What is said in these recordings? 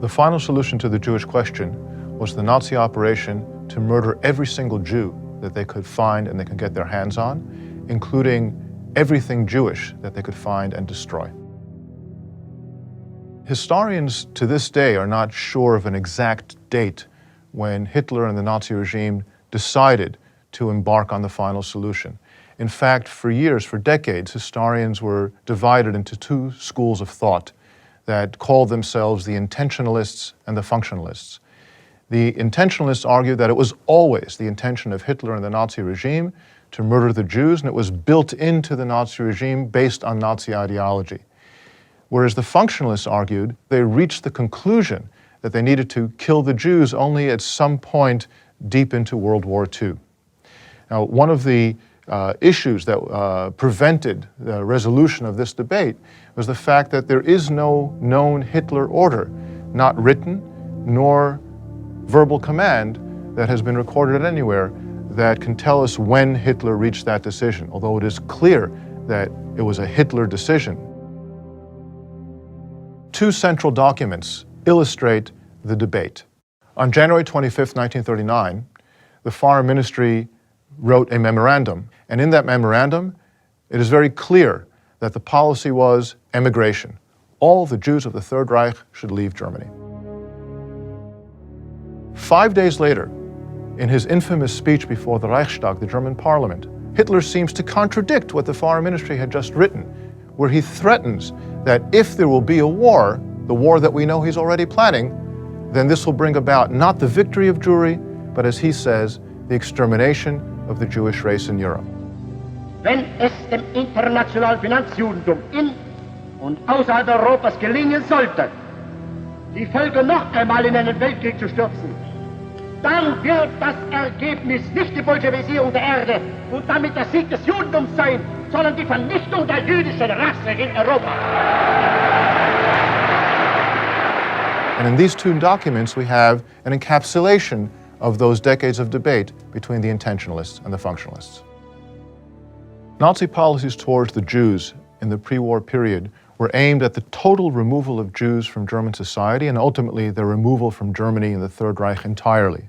The final solution to the Jewish question was the Nazi operation to murder every single Jew that they could find and they could get their hands on, including everything Jewish that they could find and destroy. Historians to this day are not sure of an exact date when Hitler and the Nazi regime decided to embark on the final solution. In fact, for years, for decades, historians were divided into two schools of thought that called themselves the intentionalists and the functionalists. The intentionalists argued that it was always the intention of Hitler and the Nazi regime to murder the Jews, and it was built into the Nazi regime based on Nazi ideology. Whereas the functionalists argued they reached the conclusion that they needed to kill the Jews only at some point deep into World War II. Now, one of the issues that prevented the resolution of this debate was the fact that there is no known Hitler order, not written nor verbal command, that has been recorded anywhere that can tell us when Hitler reached that decision, although it is clear that it was a Hitler decision. Two central documents illustrate the debate. On January 25, 1939, the Foreign Ministry wrote a memorandum, and in that memorandum, it is very clear that the policy was emigration. All the Jews of the Third Reich should leave Germany. 5 days later, in his infamous speech before the Reichstag, the German parliament, Hitler seems to contradict what the Foreign Ministry had just written, where he threatens that if there will be a war, the war that we know he's already planning, then this will bring about not the victory of Jewry, but as he says, the extermination of the Jewish race in Europe. Wenn es dem internationalen Finanzjudentum in und außerhalb Europas gelingen sollte, die Völker noch einmal in einen Weltkrieg zu stürzen, dann wird das Ergebnis nicht die Bolschewisierung der Erde und damit der Sieg des Judentums sein, sondern die Vernichtung der jüdischen Rasse in Europa. And in these two documents, we have an encapsulation of those decades of debate between the intentionalists and the functionalists. Nazi policies towards the Jews in the pre-war period were aimed at the total removal of Jews from German society and ultimately their removal from Germany and the Third Reich entirely.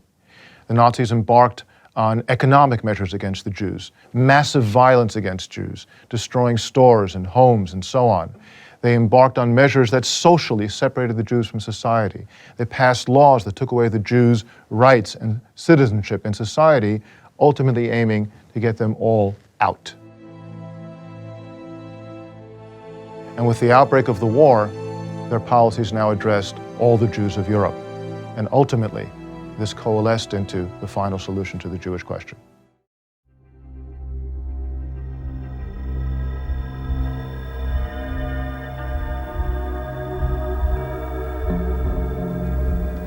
The Nazis embarked on economic measures against the Jews, massive violence against Jews, destroying stores and homes and so on. They embarked on measures that socially separated the Jews from society. They passed laws that took away the Jews' rights and citizenship in society, ultimately aiming to get them all out. And with the outbreak of the war, their policies now addressed all the Jews of Europe. And ultimately, this coalesced into the final solution to the Jewish question.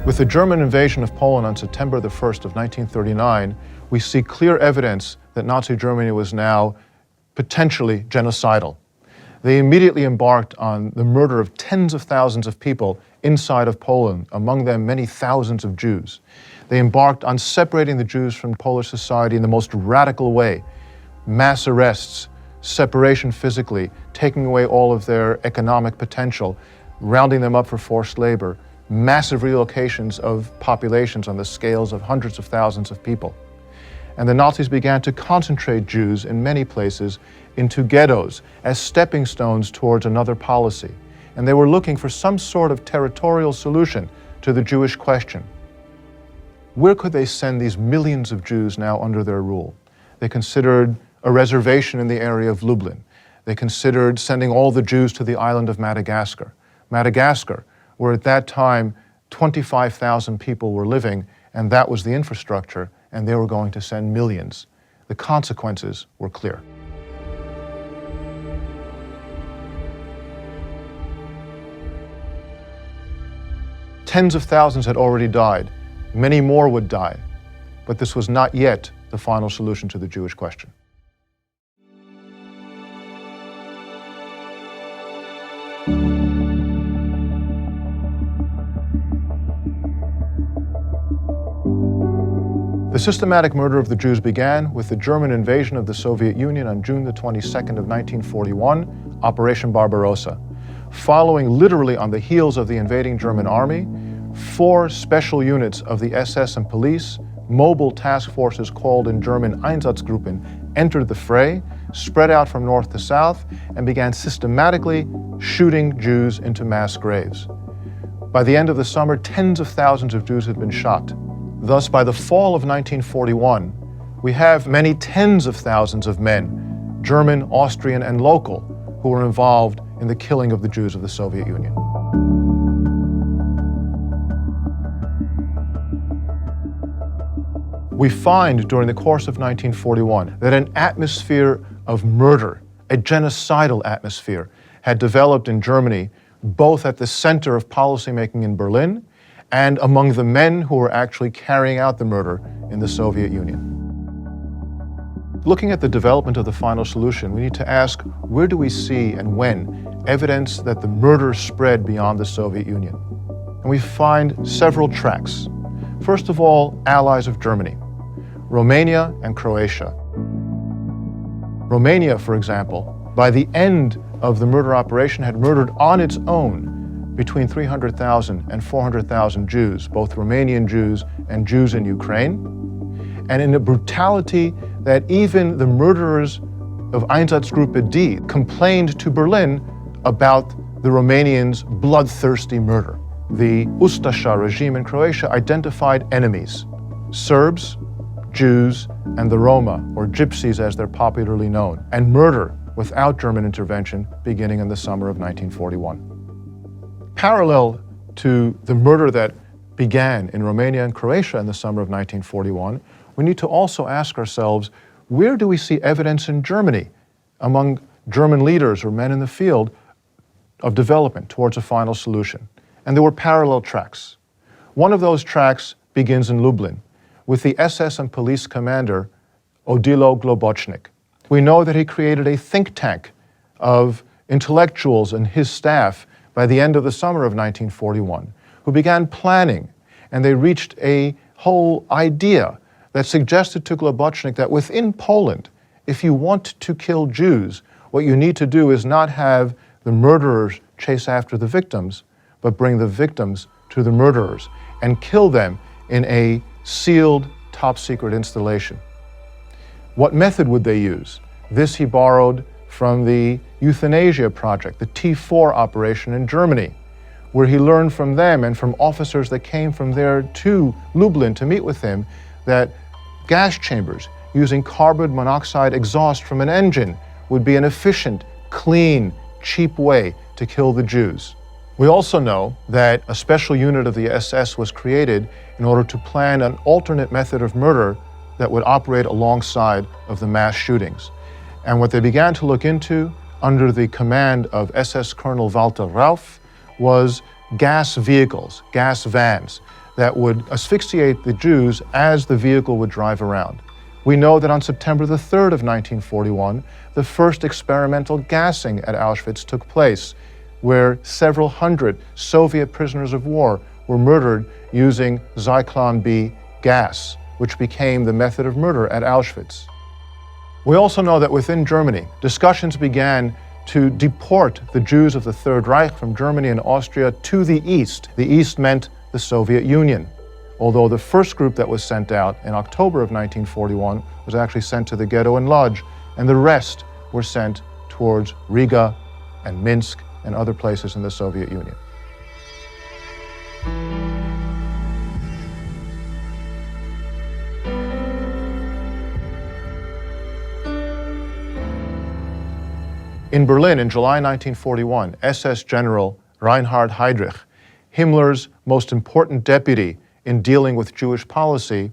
With the German invasion of Poland on September the 1st of 1939, we see clear evidence that Nazi Germany was now potentially genocidal. They immediately embarked on the murder of tens of thousands of people inside of Poland, among them many thousands of Jews. They embarked on separating the Jews from Polish society in the most radical way. Mass arrests, separation physically, taking away all of their economic potential, rounding them up for forced labor, massive relocations of populations on the scales of hundreds of thousands of people. And the Nazis began to concentrate Jews in many places into ghettos as stepping stones towards another policy. And they were looking for some sort of territorial solution to the Jewish question. Where could they send these millions of Jews now under their rule? They considered a reservation in the area of Lublin. They considered sending all the Jews to the island of Madagascar. Madagascar, where at that time 25,000 people were living, and that was the infrastructure, and they were going to send millions. The consequences were clear. Tens of thousands had already died. Many more would die. But this was not yet the final solution to the Jewish question. The systematic murder of the Jews began with the German invasion of the Soviet Union on June the 22nd of 1941, Operation Barbarossa. Following literally on the heels of the invading German army, 4 special units of the SS and police, mobile task forces called in German Einsatzgruppen, entered the fray, spread out from north to south, and began systematically shooting Jews into mass graves. By the end of the summer, tens of thousands of Jews had been shot. Thus, by the fall of 1941, we have many tens of thousands of men, German, Austrian, and local, who were involved in the killing of the Jews of the Soviet Union. We find during the course of 1941 that an atmosphere of murder, a genocidal atmosphere, had developed in Germany, both at the center of policymaking in Berlin and among the men who were actually carrying out the murder in the Soviet Union. Looking at the development of the final solution, we need to ask, where do we see and when evidence that the murder spread beyond the Soviet Union? And we find several tracks. First of all, allies of Germany, Romania and Croatia. Romania, for example, by the end of the murder operation had murdered on its own between 300,000 and 400,000 Jews, both Romanian Jews and Jews in Ukraine, and in a brutality that even the murderers of Einsatzgruppe D complained to Berlin about the Romanians' bloodthirsty murder. The Ustasha regime in Croatia identified enemies, Serbs, Jews, and the Roma, or Gypsies as they're popularly known, and murder without German intervention beginning in the summer of 1941. Parallel to the murder that began in Romania and Croatia in the summer of 1941, we need to also ask ourselves, where do we see evidence in Germany among German leaders or men in the field of development towards a final solution? And there were parallel tracks. One of those tracks begins in Lublin with the SS and police commander Odilo Globocnik. We know that he created a think tank of intellectuals and his staff by the end of the summer of 1941, who began planning, and they reached a whole idea that suggested to Globocnik that within Poland, if you want to kill Jews, what you need to do is not have the murderers chase after the victims, but bring the victims to the murderers and kill them in a sealed, top-secret installation. What method would they use? This he borrowed from the euthanasia project, the T4 operation in Germany, where he learned from them and from officers that came from there to Lublin to meet with him that gas chambers using carbon monoxide exhaust from an engine would be an efficient, clean, cheap way to kill the Jews. We also know that a special unit of the SS was created in order to plan an alternate method of murder that would operate alongside of the mass shootings. And what they began to look into under the command of SS Colonel Walter Rauff was gas vehicles, gas vans, that would asphyxiate the Jews as the vehicle would drive around. We know that on September the 3rd of 1941, the first experimental gassing at Auschwitz took place, where several hundred Soviet prisoners of war were murdered using Zyklon B gas, which became the method of murder at Auschwitz. We also know that within Germany, discussions began to deport the Jews of the Third Reich from Germany and Austria to the East. The East meant the Soviet Union, although the first group that was sent out in October of 1941 was actually sent to the ghetto in Lodz, and the rest were sent towards Riga and Minsk and other places in the Soviet Union. In Berlin in July 1941, SS General Reinhard Heydrich, Himmler's most important deputy in dealing with Jewish policy,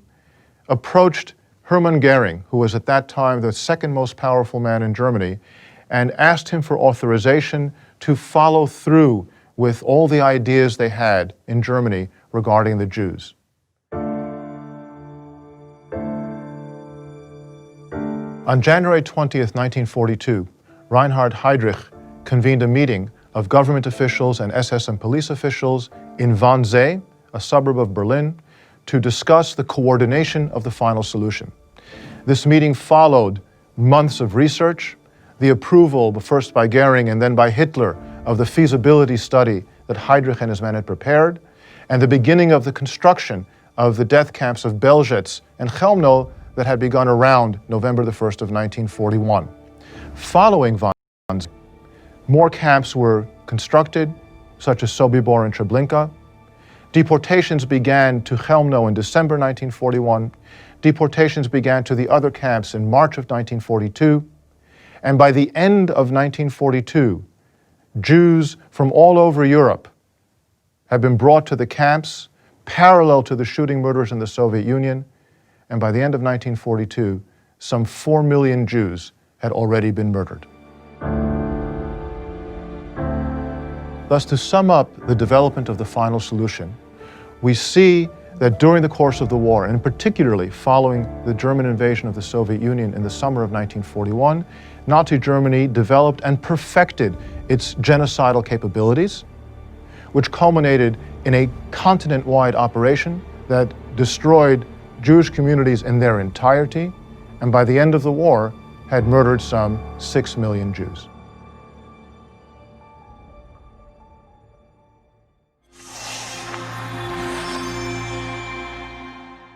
approached Hermann Goering, who was at that time the second most powerful man in Germany, and asked him for authorization to follow through with all the ideas they had in Germany regarding the Jews. On January 20th, 1942, Reinhard Heydrich convened a meeting of government officials and SS and police officials in Wannsee, a suburb of Berlin, to discuss the coordination of the final solution. This meeting followed months of research, the approval first by Goering and then by Hitler of the feasibility study that Heydrich and his men had prepared, and the beginning of the construction of the death camps of Belzec and Chelmno that had begun around November the 1st of 1941. Following von Zech, more camps were constructed, such as Sobibor and Treblinka. Deportations began to Chelmno in December 1941. Deportations began to the other camps in March of 1942. And by the end of 1942, Jews from all over Europe had been brought to the camps, parallel to the shooting murders in the Soviet Union. And by the end of 1942, some 4 million Jews had already been murdered. Thus, to sum up the development of the final solution, we see that during the course of the war, and particularly following the German invasion of the Soviet Union in the summer of 1941, Nazi Germany developed and perfected its genocidal capabilities, which culminated in a continent-wide operation that destroyed Jewish communities in their entirety, and by the end of the war had murdered some 6 million Jews.